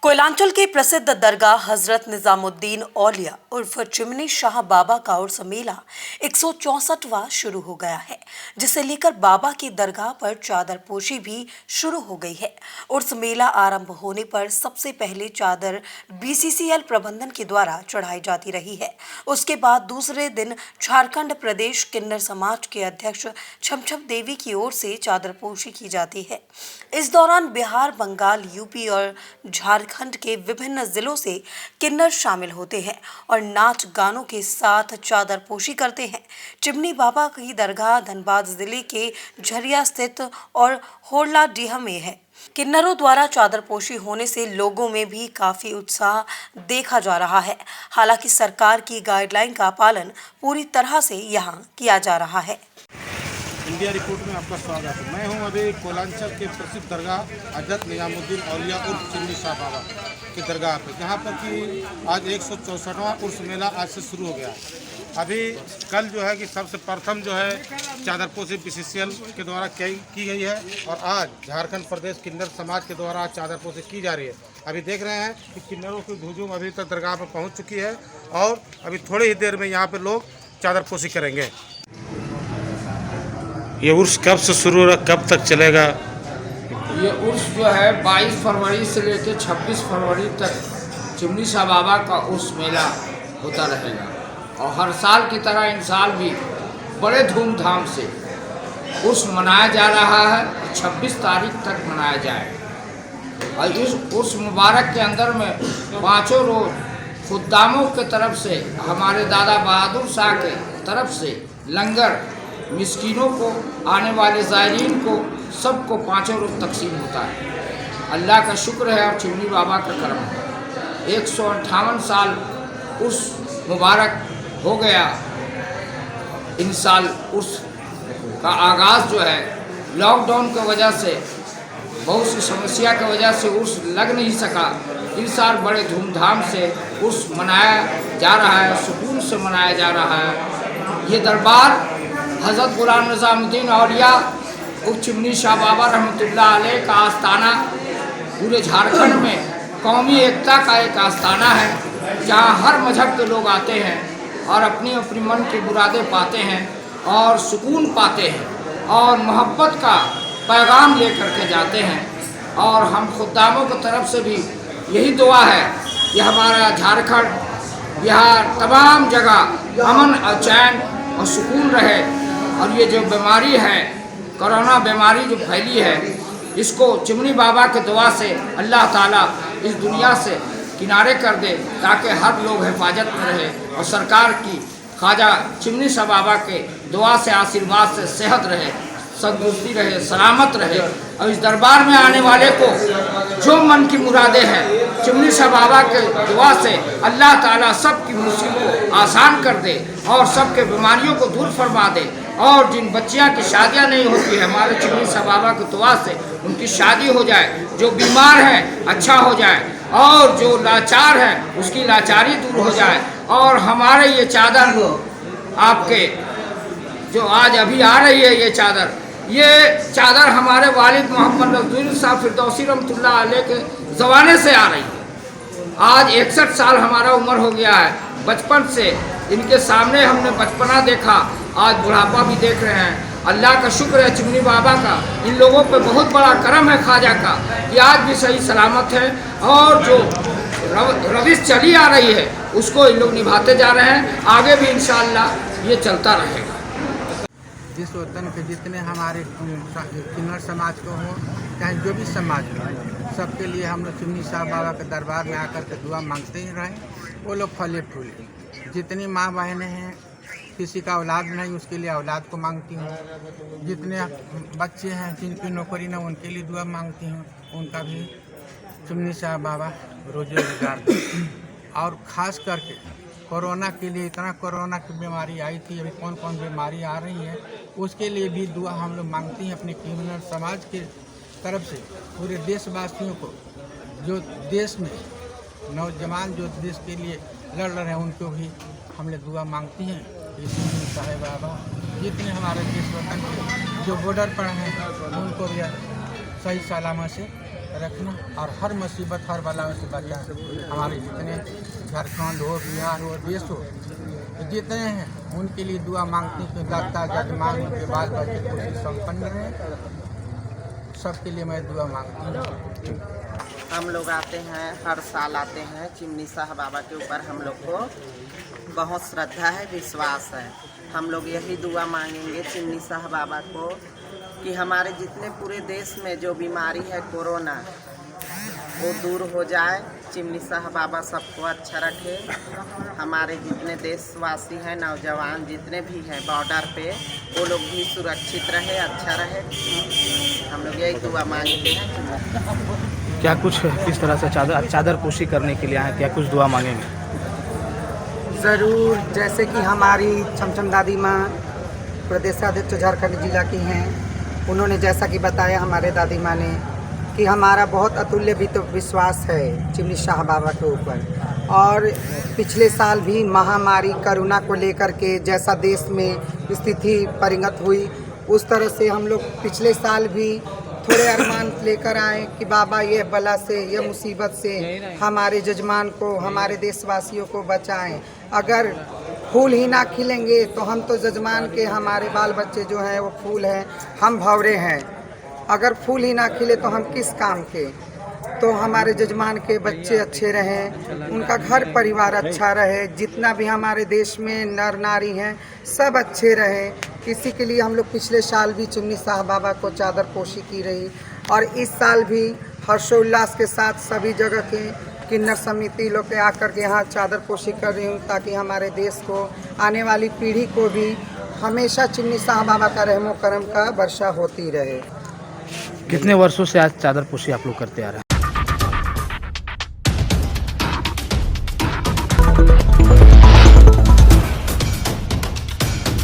कोयलांचल के प्रसिद्ध दरगाह हजरत निजामुद्दीन औलिया उर्फ चिमनी शाह बाबा का उर्स मेला 164वां शुरू हो गया है, जिसे लेकर बाबा की दरगाह पर चादर पोशी भी शुरू हो गई है। उर्स मेला आरंभ होने पर सबसे पहले चादर बीसीसीएल प्रबंधन के द्वारा चढ़ाई जाती रही है। उसके बाद दूसरे दिन झारखंड प्रदेश किन्नर समाज के अध्यक्ष छमछम देवी की ओर से चादर पोशी की जाती है। इस दौरान बिहार, बंगाल, यूपी और झारखंड के विभिन्न जिलों से किन्नर शामिल होते हैं और नाच गानों के साथ चादर पोशी करते हैं। चिमनी बाबा की दरगाह धनबाद जिले के झरिया स्थित और होरलाडीह में है। किन्नरों द्वारा चादर पोशी होने से लोगों में भी काफी उत्साह देखा जा रहा है। हालांकि सरकार की गाइडलाइन का पालन पूरी तरह से यहाँ किया जा रहा है। इंडिया रिपोर्ट में आपका स्वागत है। मैं हूं अभी कोयलांचल के प्रसिद्ध दरगाह हजरत निजामुद्दीन औलिया उर्फ चिमनी शाह बाबा की दरगाह पर, जहां पर कि आज 164वां उर्स मेला आज से शुरू हो गया है। अभी कल जो है कि सबसे प्रथम जो है चादरपोशी बीसीसीएल के द्वारा की गई है और आज झारखंड प्रदेश किन्नर समाज के द्वारा चादरपोशी की जा रही है। अभी देख रहे हैं कि किन्नरों की हुजूम अभी तक दरगाह पर पहुँच चुकी है और अभी थोड़ी ही देर में यहाँ पर लोग चादरपोशी करेंगे। ये उर्स कब से शुरू हो रहा, कब तक चलेगा? ये उर्स जो है 22 फरवरी से लेकर 26 फरवरी तक चिमनी शाह बाबा का उर्स मेला होता रहेगा और हर साल की तरह इन साल भी बड़े धूमधाम से उर्स मनाया जा रहा है। 26 तारीख तक मनाया जाएगा और इस उर्स मुबारक के अंदर में पाँचों रोज खुद्दामों के तरफ से, हमारे दादा बहादुर शाह के तरफ से लंगर मिस्कीनों को, आने वाले ज़ायरीन को, सबको पाँचों रोज तकसीम होता है। अल्लाह का शुक्र है और चिमनी बाबा का करम है। 158 साल उर्स मुबारक हो गया। इन साल उर्स का आगाज़ जो है लॉकडाउन की वजह से, बहुत सी समस्या की वजह से उर्स लग नहीं सका। इस साल बड़े धूमधाम से उर्स मनाया जा रहा है, सुकून से मनाया जा रहा है। ये दरबार हज़रत गुलाम निज़ामुद्दीन औलिया उर्फ चिमनी शाह बाबा रहमतुल्लाह अलैह का आस्थाना पूरे झारखंड में कौमी एकता का एक आस्थाना है, जहाँ हर मजहब के लोग आते हैं और अपनी अपनी मन की मुरादें पाते हैं और सुकून पाते हैं और मोहब्बत का पैगाम लेकर के जाते हैं। और हम खुद्दामों की तरफ से भी यही दुआ है कि हमारा झारखंड, बिहार, तमाम जगह अमन और चैन और सुकून रहे और ये जो बीमारी है, कोरोना बीमारी जो फैली है, इसको चिमनी बाबा के दुआ से अल्लाह ताला इस दुनिया से किनारे कर दे, ताकि हर लोग हिफाजत में रहे और सरकार की ख्वाजा चिमनी शाह बाबा के दुआ से, आशीर्वाद से सेहत रहे, तंदुरुस्ती रहे, सलामत रहे। और इस दरबार में आने वाले को जो मन की मुरादें हैं, चिमनी शाह बाबा के दुआ से अल्लाह ताला सबकी मुसीबत को आसान कर दे और सबके बीमारियों को दूर फरमा दे। और जिन बच्चियां की शादियां नहीं होती है, हमारे चिमनी शाह बाबा की दुआ से उनकी शादी हो जाए। जो बीमार है अच्छा हो जाए और जो लाचार है उसकी लाचारी दूर हो जाए। और हमारे ये चादर आपके जो आज अभी आ रही है, ये चादर हमारे वालिद मोहम्मद रसूल साहब फिरदौसी रहमतुल्लाह अलैह के ज़माने से आ रही है। आज 61 साल हमारा उम्र हो गया है। बचपन से इनके सामने हमने बचपना देखा, आज बुढ़ापा भी देख रहे हैं। अल्लाह का शुक्र है चिमनी बाबा का, इन लोगों पे बहुत बड़ा करम है ख्वाजा का कि आज भी सही सलामत है और जो रविश चली आ रही है उसको इन लोग निभाते जा रहे हैं। आगे भी इंशाअल्लाह ये चलता रहेगा। जिस वतन के जितने हमारे किन्नर समाज को हो, चाहे जो भी समाज हो, सबके लिए हम लोग चिमनी शाह बाबा के दरबार में आकर के दुआ मांगते ही रहें। वो लोग फले फूले। जितनी माँ बहनें हैं, किसी का औलाद नहीं, उसके लिए औलाद को मांगती हूँ। जितने बच्चे हैं जिनकी नौकरी न, उनके लिए दुआ मांगती हूँ, उनका भी चिमनी शाह बाबा रोजे रोजगार दें। और ख़ास करके कोरोना के लिए, इतना कोरोना की बीमारी आई थी, अभी कौन कौन बीमारी आ रही है, उसके लिए भी दुआ हम लोग मांगते हैं अपने किन्नर समाज के तरफ से। पूरे देशवासियों को, जो देश में नौजवान जो देश के लिए लड़ रहे हैं, उनको भी हम लोग दुआ मांगती हैं कि चिमनी शाह बाबा जितने हमारे देश वतन के जो बॉर्डर पर हैं उनको भी सही सलामत से रखना और हर मुसीबत हर बलाओं से बचाएं। हमारे जितने झारखंड हो, बिहार हो, देश हो, जितने हैं उनके लिए दुआ मांगती कि दाता जजमान उनके बाल बच्चे खुशी संपन्न रहें। सबके लिए मैं दुआ मांगती हूँ। हम लोग आते हैं, हर साल आते हैं। चिमनी शाह बाबा के ऊपर हम लोग को बहुत श्रद्धा है, विश्वास है। हम लोग यही दुआ मांगेंगे चिमनी शाह बाबा को कि हमारे जितने पूरे देश में जो बीमारी है कोरोना, वो दूर हो जाए। चिमनी शाह बाबा सबको अच्छा रखे। हमारे जितने देशवासी हैं, नौजवान जितने भी हैं बॉर्डर पे, वो लोग भी सुरक्षित रहे, अच्छा रहे। हम लोग यही दुआ मांगते हैं। क्या कुछ किस तरह से चादरपोशी करने के लिए आए, क्या कुछ दुआ मांगेंगे? ज़रूर, जैसे कि हमारी छमछम दादी माँ प्रदेशाध्यक्ष झारखंड जिला की हैं, उन्होंने जैसा कि बताया हमारे दादी माँ ने कि हमारा बहुत अतुल्य भी तो विश्वास है चिमनी शाह बाबा के ऊपर। और पिछले साल भी महामारी कोरोना को लेकर के जैसा देश में स्थिति परिणत हुई, उस तरह से हम लोग पिछले साल भी थोड़े अरमान लेकर आए कि बाबा ये बला से, ये मुसीबत से हमारे जजमान को, हमारे देशवासियों को बचाएं। अगर फूल ही ना खिलेंगे तो हम तो जजमान के, हमारे बाल बच्चे जो हैं वो फूल हैं, हम भंवरे हैं। अगर फूल ही ना खिले तो हम किस काम के। तो हमारे जजमान के बच्चे अच्छे रहें, उनका घर परिवार अच्छा रहे, जितना भी हमारे देश में नर नारी हैं सब अच्छे रहें। इसी के लिए हम लोग पिछले साल भी चिमनी शाह बाबा को चादरपोशी की रही और इस साल भी हर्षोल्लास के साथ सभी जगह के किन्नर समिति लोग के आकर के यहाँ चादरपोशी कर रही हूँ, ताकि हमारे देश को, आने वाली पीढ़ी को भी हमेशा चिमनी शाह बाबा का रहमो करम का वर्षा होती रहे। कितने वर्षों से आज चादरपोशी आप लोग करते आ रहे